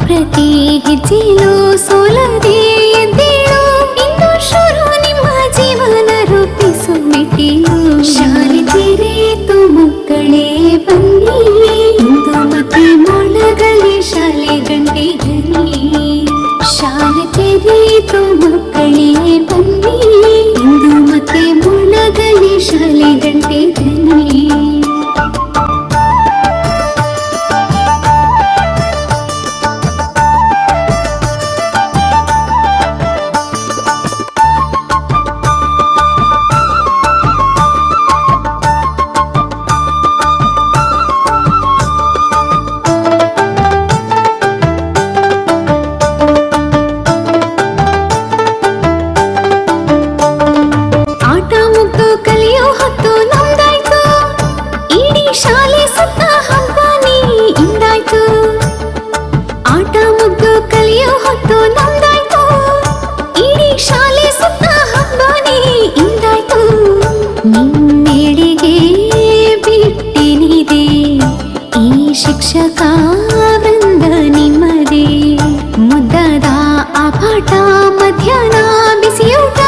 ಪ್ರತಿ ಹೆಜ್ಜೆಲೂ ಸೋಲದೆ ಎದ್ದೇಳು. ಇನ್ನು ಶುರು ನಿಮ್ಮ ಜೀವನ ರೂಪಿಸು ಮೆಟ್ಟಿಲು. ಶಾಲೆ ತೆರೆಯಿತು ಮಕ್ಕಳೇ ಬನ್ನಿ, ಇಂದು ಮತ್ತೆ ಮೊಳಗಲಿ ಶಾಲೆ ಗಂಟೆ ಧ್ವನಿ. ಶಾಲೆ ತೆರೆಯಿತು ಮಕ್ಕಳೇ ಬನ್ನಿ, ಇಂದು ಮತ್ತೆ ಮೊಳಗಲಿ ಶಾಲೆ ಗಂಟೆ ಧ್ವನಿ. ಶಾಲೆ ಸುತ್ತ ಹಬ್ಬನೇ ಇಂದಾಯ್ತು, ಆಟ ಮುಗ್ದು ಕಲಿಯೋ ಹೊತ್ತು ನಮ್ದಾಯ್ತು. ಇಡೀ ಶಾಲೆ ಸುತ್ತ ಹಬ್ಬನೇ ಇಂದಾಯ್ತು. ನಿಮ್ಮೆಡೆಗೆ ಬಿಟ್ಟಿನಿದೆ ಈ ಶಿಕ್ಷಕ ವೃಂದ ನಿಮ್ಮದೇ. ಮುದ್ದದ ಆ ಪಾಠ, ಮಧ್ಯಾಹ್ನ ಬಿಸಿಯೂಟ,